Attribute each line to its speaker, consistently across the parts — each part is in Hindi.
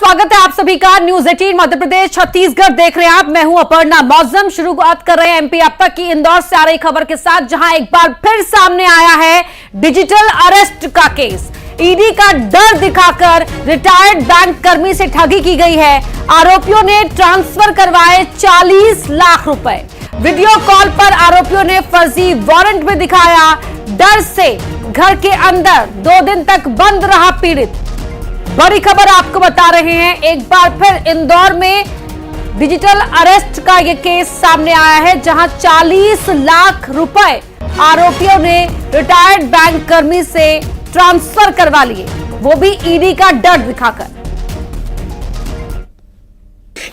Speaker 1: स्वागत है आप सभी का। न्यूज 18 मध्य प्रदेश छत्तीसगढ़ देख रहे हैं आप। मैं हूं अपर्णा मौजम। शुरुआत कर रहे हैं एमपी अब तक की इंदौर से आ रही खबर के साथ, जहां एक बार फिर सामने आया है डिजिटल अरेस्ट का केस। ईडी का डर दिखाकर रिटायर्ड बैंक कर्मी से ठगी की गई है। आरोपियों ने ट्रांसफर करवाए 40 लाख रुपए। वीडियो कॉल पर आरोपियों ने फर्जी वारंट भी दिखाया। डर से घर के अंदर 2 दिन तक बंद रहा पीड़ित। बड़ी खबर आपको बता रहे हैं, एक बार फिर इंदौर में डिजिटल अरेस्ट का यह केस सामने आया है, जहां 40 लाख रुपए आरोपियों ने रिटायर्ड बैंक कर्मी से ट्रांसफर करवा लिए, वो भी ईडी का डर दिखाकर।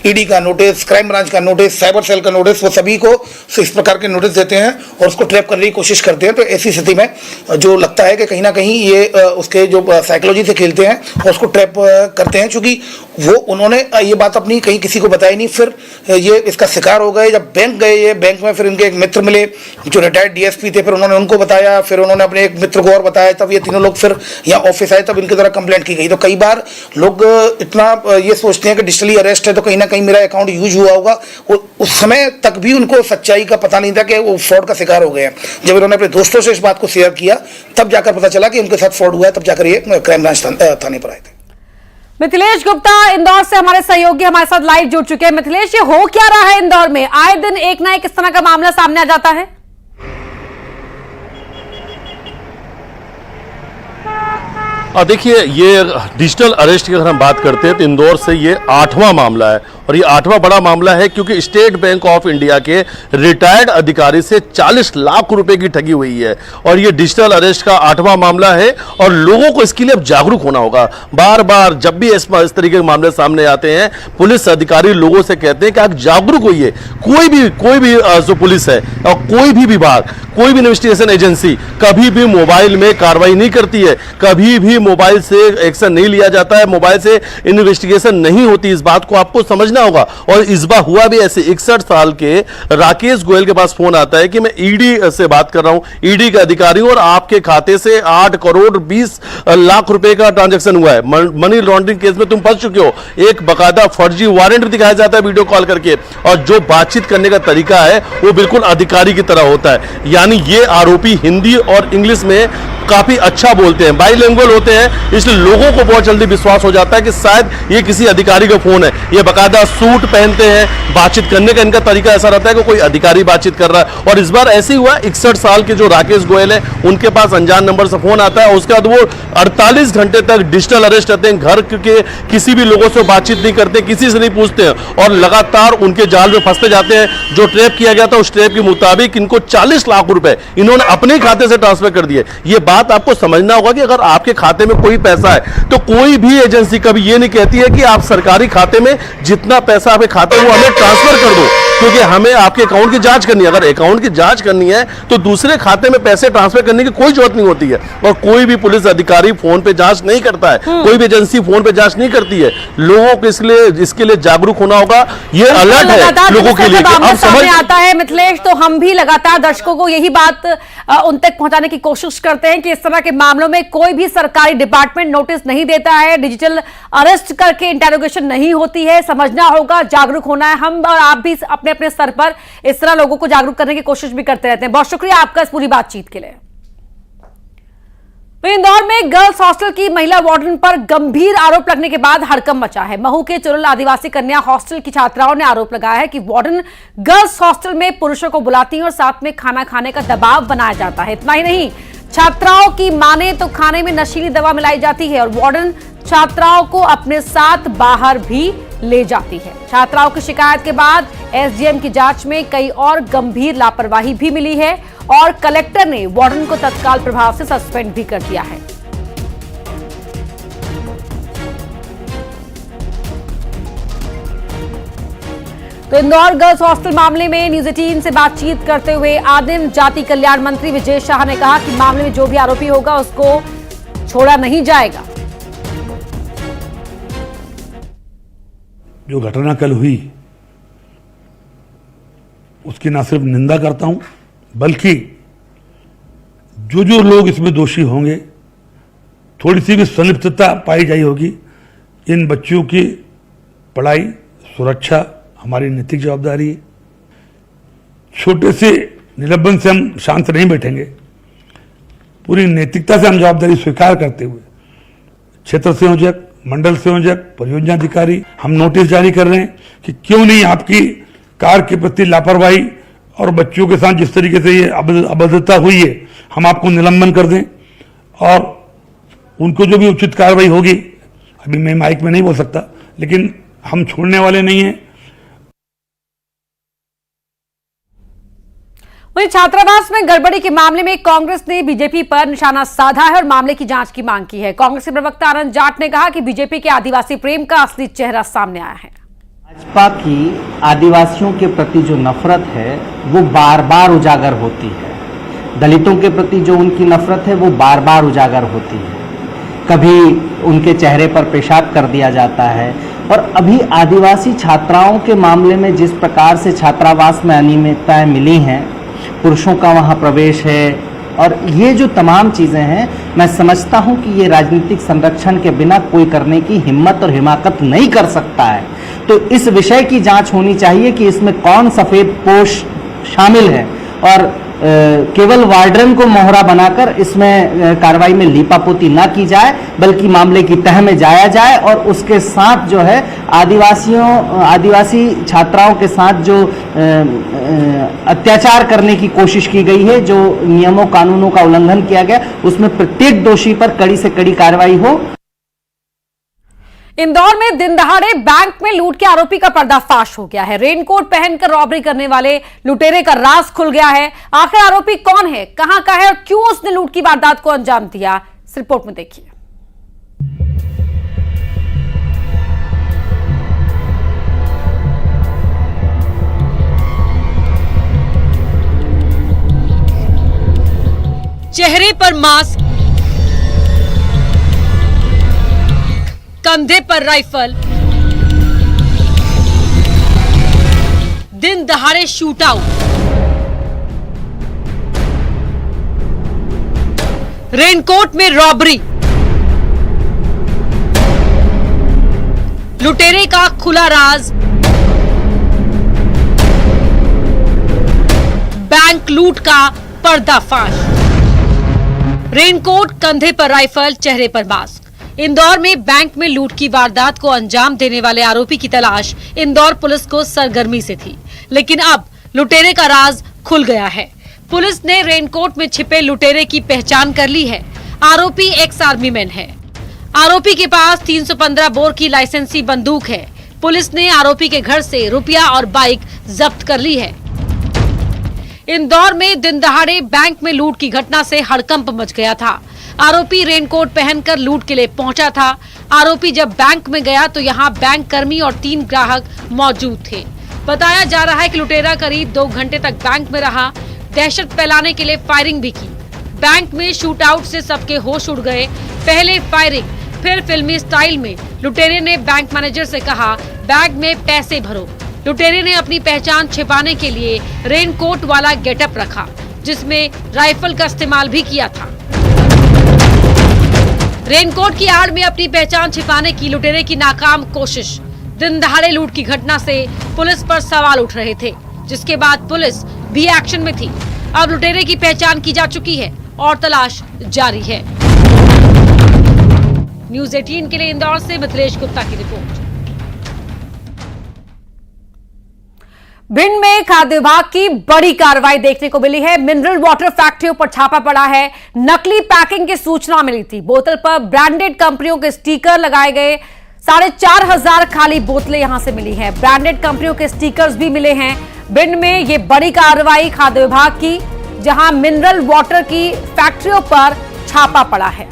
Speaker 2: ईडी का नोटिस, क्राइम ब्रांच का नोटिस, साइबर सेल का नोटिस, वो सभी को इस प्रकार के नोटिस देते हैं और उसको ट्रैप करने की कोशिश करते हैं। तो ऐसी स्थिति में जो लगता है कि कहीं ना कहीं ये उसके जो साइकोलॉजी से खेलते हैं और उसको ट्रैप करते हैं, क्योंकि वो उन्होंने ये बात अपनी कहीं किसी को बताई नहीं। फिर ये इसका शिकार हो गए। जब बैंक गए, ये बैंक में फिर इनके एक मित्र मिले जो रिटायर्ड डीएसपी थे, फिर उन्होंने उनको बताया, फिर उन्होंने अपने एक मित्र को और बताया, तब ये तीनों लोग फिर यहाँ ऑफिस आए, तब इनके द्वारा कंप्लेंट की गई। तो कई बार लोग इतना ये सोचते हैं कि डिजिटली अरेस्ट है तो कहीं ना कहीं मेरा अकाउंट यूज हुआ होगा। उस समय तक भी उनको सच्चाई का पता नहीं था कि वो फ्रॉड का शिकार हो गए हैं। जब इन्होंने अपने दोस्तों से इस बात को शेयर किया, तब जाकर पता चला कि उनके साथ फ्रॉड हुआ है। तब जाकर ये क्राइम ब्रांच थाने पर आए थे।
Speaker 1: मिथिलेश गुप्ता इंदौर से हमारे सहयोगी हमारे साथ लाइव जुड़ चुके हैं। मिथिलेश, ये हो क्या रहा है इंदौर में? आए दिन एक ना एक इस तरह का मामला सामने आ जाता है।
Speaker 3: देखिए, ये डिजिटल अरेस्ट की अगर हम बात करते हैं तो इंदौर से ये 8वां मामला है और ये 8वां बड़ा मामला है, क्योंकि स्टेट बैंक ऑफ इंडिया के रिटायर्ड अधिकारी से 40 लाख रुपए की ठगी हुई है और ये डिजिटल अरेस्ट का 8वां मामला है। और लोगों को इसके लिए अब जागरूक होना होगा। बार बार जब भी इस तरीके के मामले सामने आते हैं, पुलिस अधिकारी लोगों से कहते हैं कि आप जागरूक होइए। कोई भी जो पुलिस है और कोई भी विभाग, कोई भी इन्वेस्टिगेशन एजेंसी कभी भी मोबाइल में कार्रवाई नहीं करती है, कभी भी मोबाइल से एक्शन नहीं लिया जाता है, मोबाइल से इन्वेस्टिगेशन नहीं होती। इस बात को आपको समझना होगा। और इस बार हुआ भी ऐसे। 61 साल के राकेश गोयल के पास फोन आता है कि मैं ईडी से बात कर रहा हूं, ईडी का अधिकारी हूं और आपके खाते से 8 करोड़ 20 लाख रुपए का ट्रांजैक्शन हुआ है। मनी लॉन्ड्रिंग केस में तुम फंस चुके हो। एक बकायदा फर्जी वारंट दिखाया जाता है वीडियो कॉल करके, और जो बातचीत करने का तरीका है वो बिल्कुल अधिकारी की तरह होता है। यानी ये आरोपी हिंदी और इंग्लिश में काफी अच्छा बोलते हैं, बाइलिंगुअल होते हैं, इसलिए लोगों को बहुत जल्दी विश्वास हो जाता है कि शायद ये किसी अधिकारी का फोन है। ये बकायदा सूट पहनते हैं, बातचीत करने का इनका तरीका ऐसा रहता है कि कोई अधिकारी बातचीत कर रहा है। और इस बार ऐसे ही हुआ। 61 साल के जो राकेश गोयल है, उनके पास अनजान नंबर से फोन आता है। उसके बाद वो 48 घंटे तक डिजिटल अरेस्ट रहते हैं। घर के किसी भी लोगों से बातचीत नहीं करते, किसी से नहीं पूछते हैं और लगातार उनके जाल में फंसते जाते हैं। जो ट्रैप किया गया था उस ट्रैप के मुताबिक इनको 40 लाख रुपए इन्होंने अपने खाते से ट्रांसफर कर दिए। ये बात आपको समझना होगा कि अगर आपके खाते में कोई पैसा है तो कोई भी एजेंसी कभी ये नहीं कहती है कि आप सरकारी खाते में जितना पैसा आपके खाते में वो हमें ट्रांसफर कर दो, क्योंकि हमें आपके अकाउंट की जांच करनी है। अगर अकाउंट की जांच करनी है तो दूसरे खाते में पैसे ट्रांसफर करने की कोई जरूरत नहीं होती है। और कोई भी पुलिस अधिकारी फोन पे जांच नहीं करता है, कोई भी एजेंसी फोन पे जांच नहीं करती है। लोगों को इसके लिए जागरूक होना होगा। ये अलर्ट है लोगों के लिए।
Speaker 1: अब समझ आता है मिथिलेश, तो हम भी लगातार दर्शकों को यही बात उन तक पहुंचाने की कोशिश करते हैं कि इस तरह के मामलों में कोई भी सरकारी डिपार्टमेंट नोटिस नहीं देता है, डिजिटल अरेस्ट करके इंटेरोगेशन नहीं होती है। समझना होगा, जागरूक होना है। हम और आप भी अपने अपने स्तर पर इस तरह लोगों को जागरूक करने की कोशिश भी करते रहते हैं। बहुत शुक्रिया आपका इस पूरी बातचीत के लिए। तो इंदौर में गर्ल्स हॉस्टल की महिला वार्डन पर गंभीर आरोप लगने के बाद हड़कंप मचा है। महू के चुरल आदिवासी कन्या हॉस्टल की छात्राओं ने आरोप लगाया है कि वार्डन गर्ल्स हॉस्टल में पुरुषों को बुलाती है और साथ में खाना खाने का दबाव बनाया जाता है। इतना ही नहीं, छात्राओं की माने तो खाने में नशीली दवा मिलाई जाती है और वार्डन छात्राओं को अपने साथ बाहर भी ले जाती है। छात्राओं की शिकायत के बाद एसडीएम की जांच में कई और गंभीर लापरवाही भी मिली है और कलेक्टर ने वार्डन को तत्काल प्रभाव से सस्पेंड भी कर दिया है। तो इंदौर गर्ल्स हॉस्टल मामले में न्यूज 18 से बातचीत करते हुए आदिम जाति कल्याण मंत्री विजय शाह ने कहा कि मामले में जो भी आरोपी होगा उसको छोड़ा नहीं जाएगा।
Speaker 4: जो घटना कल हुई उसकी ना सिर्फ निंदा करता हूं, बल्कि जो लोग इसमें दोषी होंगे, थोड़ी सी भी संलिप्तता पाई जाई होगी, इन बच्चों की पढ़ाई सुरक्षा हमारी नैतिक जवाबदारी है। छोटे से निलंबन से हम शांत नहीं बैठेंगे। पूरी नैतिकता से हम जवाबदारी स्वीकार करते हुए क्षेत्र संयोजक, मंडल संयोजक, परियोजना अधिकारी हम नोटिस जारी कर रहे हैं कि क्यों नहीं आपकी कार्य के प्रति लापरवाही और बच्चों के साथ जिस तरीके से ये अभद्रता हुई है, हम आपको निलंबन कर दें और उनको जो भी उचित कार्रवाई होगी, अभी मैं माइक में नहीं बोल सकता, लेकिन हम छोड़ने वाले नहीं हैं।
Speaker 1: वहीं छात्रावास में गड़बड़ी के मामले में कांग्रेस ने बीजेपी पर निशाना साधा है और मामले की जांच की मांग की है। कांग्रेस के प्रवक्ता आनंद जाट ने कहा कि बीजेपी के आदिवासी प्रेम का असली चेहरा सामने आया है।
Speaker 5: भाजपा की आदिवासियों के प्रति जो नफरत है वो बार बार उजागर होती है। दलितों के प्रति जो उनकी नफरत है वो बार बार उजागर होती है। कभी उनके चेहरे पर पेशाब कर दिया जाता है और अभी आदिवासी छात्राओं के मामले में जिस प्रकार से छात्रावास में अनियमितताएं मिली हैं, पुरुषों का वहां प्रवेश है और ये जो तमाम चीज़ें हैं, मैं समझता हूं कि ये राजनीतिक संरक्षण के बिना कोई करने की हिम्मत और हिमाकत नहीं कर सकता है। तो इस विषय की जांच होनी चाहिए कि इसमें कौन सफ़ेद पोश शामिल है और केवल वार्डन को मोहरा बनाकर इसमें कार्रवाई में लीपापोती ना की जाए, बल्कि मामले की तह में जाया जाए और उसके साथ जो है आदिवासी छात्राओं के साथ जो अत्याचार करने की कोशिश की गई है, जो नियमों कानूनों का उल्लंघन किया गया, उसमें प्रत्येक दोषी पर कड़ी से कड़ी कार्रवाई हो।
Speaker 1: इंदौर में दिन दहाड़े बैंक में लूट के आरोपी का पर्दाफाश हो गया है। रेनकोट पहनकर रॉबरी करने वाले लुटेरे का राज खुल गया है। आखिर आरोपी कौन है, कहां का है और क्यों उसने लूट की वारदात को अंजाम दिया, इस रिपोर्ट में देखिए। चेहरे पर मास्क, कंधे पर राइफल, दिन दहाड़े शूट आउट, रेनकोट में रॉबरी, लुटेरे का खुला राज, बैंक लूट का पर्दाफाश। रेनकोट, कंधे पर राइफल, चेहरे पर मास्क। इंदौर में बैंक में लूट की वारदात को अंजाम देने वाले आरोपी की तलाश इंदौर पुलिस को सरगर्मी से थी, लेकिन अब लुटेरे का राज खुल गया है। पुलिस ने रेनकोट में छिपे लुटेरे की पहचान कर ली है। आरोपी एक्स आर्मी मैन है। आरोपी के पास 315 बोर की लाइसेंसी बंदूक है। पुलिस ने आरोपी के घर से रुपया और बाइक जब्त कर ली है। इंदौर में दिन दहाड़े बैंक में लूट की घटना से हड़कंप मच गया था। आरोपी रेनकोट पहनकर लूट के लिए पहुंचा था। आरोपी जब बैंक में गया तो यहां बैंक कर्मी और 3 ग्राहक मौजूद थे। बताया जा रहा है कि लुटेरा करीब 2 घंटे तक बैंक में रहा, दहशत फैलाने के लिए फायरिंग भी की। बैंक में शूट आउट से सबके होश उड़ गए। पहले फायरिंग, फिर फिल्मी स्टाइल में लुटेरे ने बैंक मैनेजर से कहा, बैग में पैसे भरो। लुटेरे ने अपनी पहचान छिपाने के लिए रेनकोट वाला गेटअप रखा, जिसमें राइफल का इस्तेमाल भी किया था। रेनकोट की आड़ में अपनी पहचान छिपाने की लुटेरे की नाकाम कोशिश। दिन दहाड़े लूट की घटना से पुलिस पर सवाल उठ रहे थे, जिसके बाद पुलिस भी एक्शन में थी। अब लुटेरे की पहचान की जा चुकी है और तलाश जारी है। न्यूज़ 18 के लिए इंदौर से मिथिलेश गुप्ता की रिपोर्ट। भिंड में खाद्य विभाग की बड़ी कार्रवाई देखने को मिली है। मिनरल वाटर फैक्ट्रियों पर छापा पड़ा है। नकली पैकिंग की सूचना मिली थी। बोतल पर ब्रांडेड कंपनियों के स्टिकर लगाए गए। 4,500 खाली बोतलें यहां से मिली हैं। ब्रांडेड कंपनियों के स्टिकर्स भी मिले हैं। भिंड में यह बड़ी कार्रवाई खाद्य विभाग की, जहां मिनरल वाटर की फैक्ट्रियों पर छापा पड़ा है।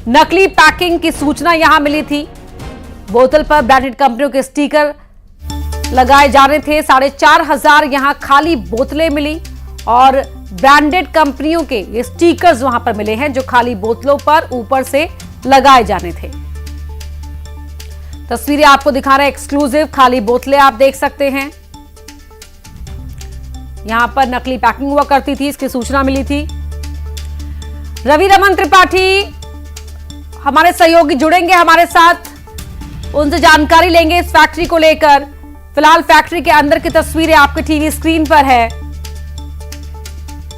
Speaker 1: नकली पैकिंग की सूचना यहां मिली थी। बोतल पर ब्रांडेड कंपनियों के स्टिकर लगाए जा रहे थे। 4,500 यहां खाली बोतलें मिली और ब्रांडेड कंपनियों के ये स्टिकर्स वहां पर मिले हैं, जो खाली बोतलों पर ऊपर से लगाए जाने थे। तस्वीरें आपको दिखा रहे हैं एक्सक्लूसिव। खाली बोतलें आप देख सकते हैं। यहां पर नकली पैकिंग हुआ करती थी, इसकी सूचना मिली थी। रवि रमन त्रिपाठी हमारे सहयोगी जुड़ेंगे हमारे साथ, उनसे जानकारी लेंगे इस फैक्ट्री को लेकर। फिलहाल फैक्ट्री के अंदर की तस्वीरें आपके टीवी स्क्रीन पर है।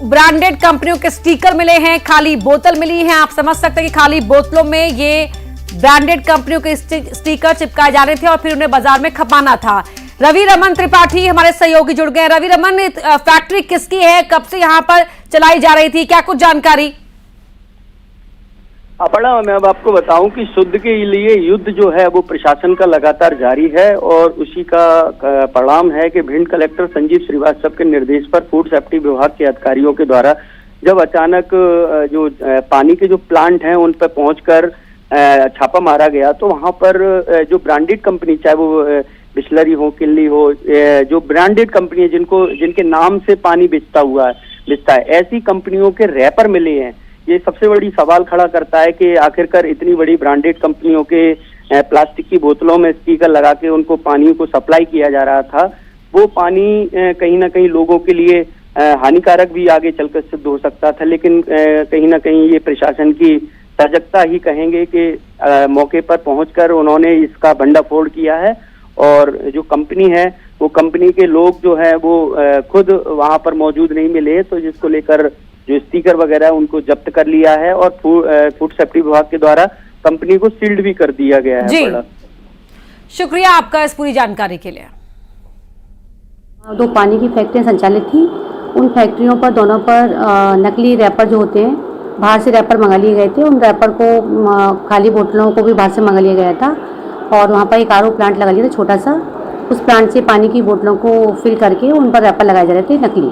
Speaker 1: ब्रांडेड कंपनियों के स्टिकर मिले हैं, खाली बोतल मिली है। आप समझ सकते हैं कि खाली बोतलों में ये ब्रांडेड कंपनियों के स्टिकर चिपकाए जा रहे थे और फिर उन्हें बाजार में खपाना था। रवि रमन त्रिपाठी हमारे सहयोगी जुड़ गए। रवि रमन, फैक्ट्री किसकी है, कब से यहां पर चलाई जा रही थी, क्या कुछ जानकारी?
Speaker 6: अपर्णा, मैं अब आपको बताऊं कि शुद्ध के लिए युद्ध जो है वो प्रशासन का लगातार जारी है और उसी का परिणाम है कि भिंड कलेक्टर संजीव श्रीवास्तव के निर्देश पर फूड सेफ्टी विभाग के अधिकारियों के द्वारा जब अचानक जो पानी के जो प्लांट हैं उन पर पहुंचकर छापा मारा गया, तो वहां पर जो ब्रांडेड कंपनी, चाहे वो बिस्लरी हो, किल्ली हो, जो ब्रांडेड कंपनी है जिनके नाम से पानी बिकता है, ऐसी कंपनियों के रैपर मिले हैं। ये सबसे बड़ी सवाल खड़ा करता है कि आखिरकार इतनी बड़ी ब्रांडेड कंपनियों के प्लास्टिक की बोतलों में स्टिकर लगा के उनको पानी को सप्लाई किया जा रहा था। वो पानी कहीं ना कहीं लोगों के लिए हानिकारक भी आगे चलकर सिद्ध हो सकता था, लेकिन कहीं ना कहीं ये प्रशासन की सजगता ही कहेंगे कि मौके पर पहुंचकर उन्होंने इसका भंडाफोड़ किया है और जो कंपनी है वो कंपनी के लोग जो है वो खुद वहां पर मौजूद नहीं मिले, तो जिसको लेकर जो स्टिकर वगैरह है उनको जब्त कर लिया है और फूड सेफ्टी विभाग के द्वारा कंपनी को सील्ड भी कर दिया गया है।
Speaker 1: जी, शुक्रिया आपका इस पूरी जानकारी के लिए।
Speaker 7: 2 पानी की फैक्ट्रियां संचालित थी। उन फैक्ट्रियों पर दोनों पर नकली रैपर जो होते हैं, बाहर से रैपर मंगा लिए गए थे। उन रैपर को खाली बोतलों को भी बाहर से मंगा लिया गया था और वहाँ पर एक आरओ प्लांट लगा लिया था छोटा सा। उस प्लांट से पानी की बोतलों को फिल करके उन पर रैपर लगाए जा रहे थे नकली।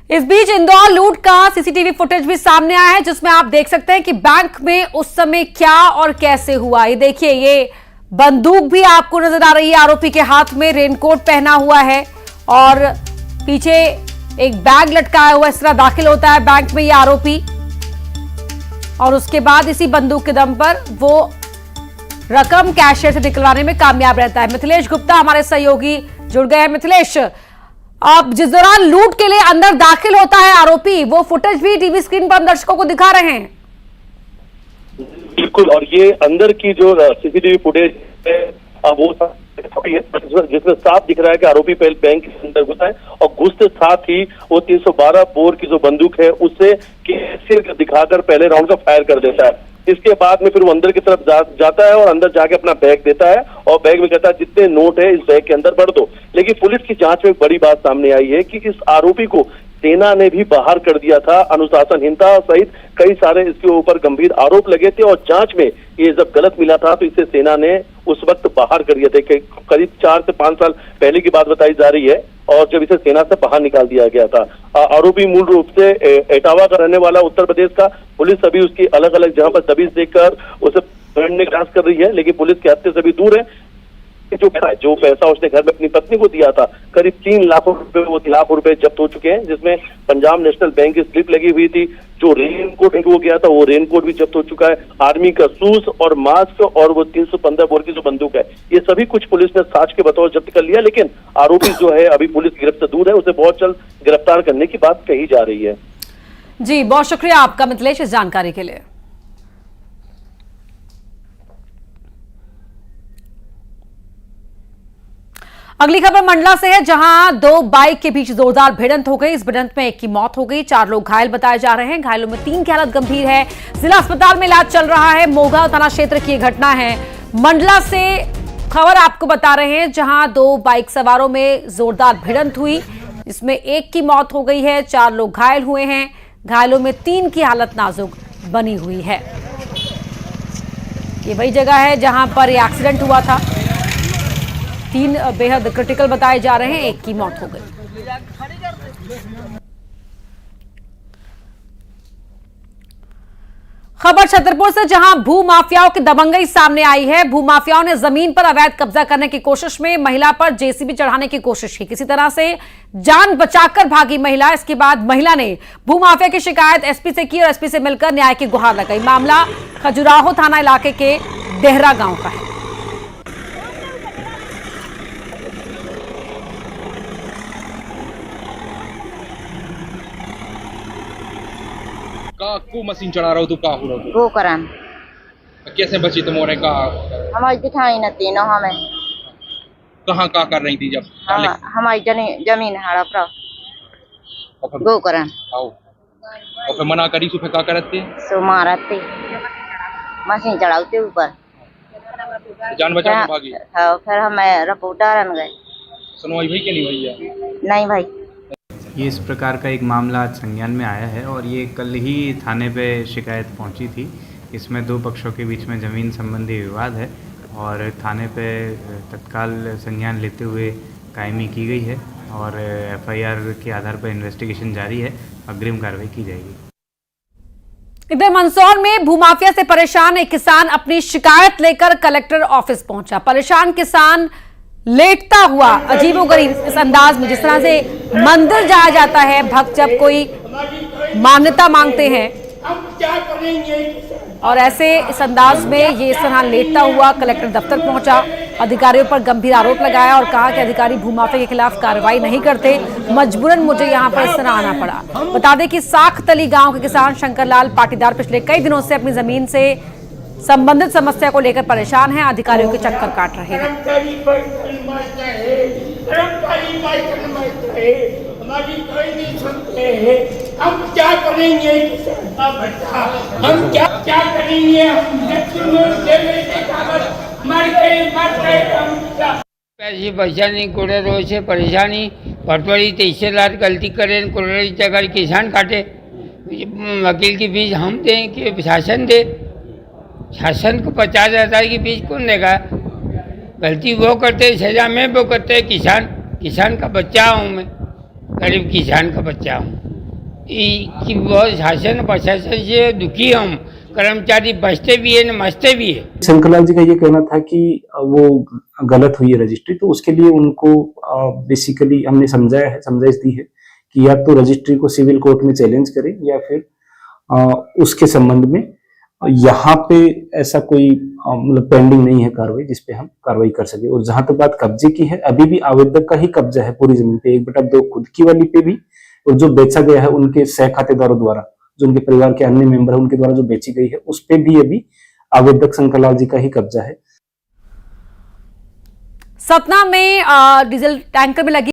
Speaker 1: इस बीच इंदौर लूट का सीसीटीवी फुटेज भी सामने आया है, जिसमें आप देख सकते हैं कि बैंक में उस समय क्या और कैसे हुआ। ये देखिए, ये बंदूक भी आपको नजर आ रही है, आरोपी के हाथ में रेनकोट पहना हुआ है और पीछे एक बैग लटकाया हुआ, इस तरह दाखिल होता है बैंक में ये आरोपी और उसके बाद इसी बंदूक के दम पर वो रकम कैशियर से निकलवाने में कामयाब रहता है। मिथिलेश गुप्ता हमारे सहयोगी जुड़ गए हैं। मिथिलेश, अब जिस दौरान लूट के लिए अंदर दाखिल होता है आरोपी, वो फुटेज भी टीवी स्क्रीन पर हम दर्शकों को दिखा रहे हैं।
Speaker 3: बिल्कुल, और ये अंदर की जो सीसीटीवी फुटेज है वो जिसमें साफ दिख रहा है कि आरोपी पहले बैंक के अंदर घुसा है और घुसते साथ ही वो 312 बोर की जो बंदूक है उससे कैशियर दिखाकर पहले राउंड का फायर कर देता है। इसके बाद में फिर वो अंदर की तरफ जाता है और अंदर जाके अपना बैग देता है और बैग में कहता है जितने नोट है इस बैग के अंदर भर दो। लेकिन पुलिस की जांच में एक बड़ी बात सामने आई है कि इस आरोपी को सेना ने भी बाहर कर दिया था। अनुशासनहीनता सहित कई सारे इसके ऊपर गंभीर आरोप लगे थे और जांच में ये जब गलत मिला था तो इसे सेना ने उस वक्त बाहर कर दिए थे। करीब 4 से 5 साल पहले की बात बताई जा रही है और जब इसे सेना से बाहर निकाल दिया गया था। आरोपी मूल रूप से एटावा का रहने वाला, उत्तर प्रदेश का। पुलिस अभी उसकी अलग अलग जहां पर दबिश देकर उसे पकड़ने का प्रयास कर रही है, लेकिन पुलिस के हत्थे से भी दूर है। जो पैसा उसने घर में अपनी पत्नी को दिया था, करीब 3 लाख रुपए, वो 3 लाख रुपए जब्त हो चुके हैं, जिसमें पंजाब नेशनल बैंक की स्लिप लगी हुई थी। जो रेनकोट वो गया था वो रेनकोट भी जब्त हो चुका है, आर्मी का शूज और मास्क और वो 315 बोर की जो बंदूक है, ये सभी कुछ पुलिस ने साक्ष्य के बतौर जब्त कर लिया। लेकिन आरोपी जो है अभी पुलिस गिरफ्त से दूर है, उसे बहुत जल्द गिरफ्तार करने की बात कही जा रही है।
Speaker 1: जी, बहुत शुक्रिया आपका मिथिलेश इस जानकारी के लिए। अगली खबर मंडला से है, जहां 2 बाइक के बीच जोरदार भिड़ंत हो गई। इस भिड़ंत में एक की मौत हो गई, 4 लोग घायल बताए जा रहे हैं। घायलों में 3 की हालत गंभीर है, जिला अस्पताल में इलाज चल रहा है। मोगा थाना क्षेत्र की घटना है। मंडला से खबर आपको बता रहे हैं, जहां 2 बाइक सवारों में जोरदार भिड़ंत हुई, इसमें एक की मौत हो गई है, 4 लोग घायल हुए हैं। घायलों में 3 की हालत नाजुक बनी हुई है। ये वही जगह है जहां पर यह एक्सीडेंट हुआ था। 3 बेहद क्रिटिकल बताए जा रहे हैं, एक की मौत हो गई। खबर छतरपुर से, जहां भूमाफियाओं की दबंगई सामने आई है। भूमाफियाओं ने जमीन पर अवैध कब्जा करने की कोशिश में महिला पर जेसीबी चढ़ाने की कोशिश की। किसी तरह से जान बचाकर भागी महिला। इसके बाद महिला ने भूमाफिया की शिकायत एसपी से की और एसपी से मिलकर न्याय की गुहार लगाई। मामला खजुराहो थाना इलाके के देहरा गांव का है।
Speaker 8: का को मशीन चढ़ा रहा हो तो का हो रहा
Speaker 9: वो करन
Speaker 8: हो कैसे बची तुम और का
Speaker 9: हमारी दिखाई न तीनों हमें
Speaker 8: कहाँ का कर रही थी जब
Speaker 9: हमारी जमीन हड़प रहा
Speaker 8: और फिर
Speaker 9: गो करन
Speaker 8: आओ और फिर मना करी तो फिर का करते
Speaker 9: सो मारते मशीन चढ़ाते ऊपर
Speaker 8: जान बचा के भागी
Speaker 9: हाँ फिर हमें रिपोर्टर गए
Speaker 8: सुनवाई भाई के नहीं भैया
Speaker 9: नहीं भाई
Speaker 10: ये इस प्रकार का एक मामला आज संज्ञान में आया है और ये कल ही थाने पे शिकायत पहुंची थी। इसमें दो पक्षों के बीच में ज़मीन संबंधी विवाद है और थाने पे तत्काल संज्ञान लेते हुए कायमी की गई है और एफआईआर के आधार पर इन्वेस्टिगेशन जारी है। अग्रिम कार्रवाई की जाएगी।
Speaker 1: इधर मंदसौर में भूमाफिया से परेशान एक किसान अपनी शिकायत लेकर कलेक्टर ऑफिस पहुंचा। परेशान किसान लेटता हुआ अजीबोगरीब इस अंदाज में, जिस तरह से मंदिर जाया जाता है भक्त जब कोई मान्यता मांगते हैं, और ऐसे इस अंदाज में ये इस तरह लेटता हुआ कलेक्टर दफ्तर पहुंचा। अधिकारियों पर गंभीर आरोप लगाया और कहा कि अधिकारी भूमाफिया के खिलाफ कार्रवाई नहीं करते, मजबूरन मुझे यहां पर इस तरह आना पड़ा। बता दें कि साख्तली गांव के किसान शंकरलाल पाटीदार पिछले कई दिनों से अपनी जमीन से संबंधित समस्या को लेकर परेशान हैं, अधिकारियों के चक्कर काट रहे हैं।
Speaker 11: हमारी कोई नहीं सुनते हैं, हम क्या करेंगे? हम क्या करेंगे?
Speaker 12: परेशानी कोड़े रोज से परेशानी पटवारी तहसीलदार गलती करें कोड़े जगह किसान काटे, वकील की फीस हम दें कि शासन दे? शासन को 50,000 की फीस कौन देगा? गलती वो करते, सजा में वो करते। किसान का बच्चा हूँ मैं, गरीब किसान का बच्चा हूँ कि बहुत शासन प्रशासन से दुखी हम। कर्मचारी बचते भी है न मचते भी है।
Speaker 13: शंकरलाल जी का ये कहना था कि वो गलत हुई है रजिस्ट्री, तो उसके लिए उनको बेसिकली हमने समझाइश दी है कि या तो रजिस्ट्री को सिविल कोर्ट में चैलेंज करें या फिर उसके संबंध में यहाँ पे ऐसा कोई मतलब पेंडिंग नहीं है कार्रवाई जिस पे हम कार्रवाई कर सके। और जहां तक बात कब्जे की है, अभी भी आवेदक का ही कब्जा है पूरी जमीन पे, 1/2 खुद की वाली पे भी, और जो बेचा गया है उनके सह खातेदारों द्वारा, जो उनके परिवार के अन्य मेंबर है उनके द्वारा जो बेची गई है, उस पे भी अभी आवेदक शंकरलाल जी का ही कब्जा है।
Speaker 1: सतना में डीजल टैंकर में लगी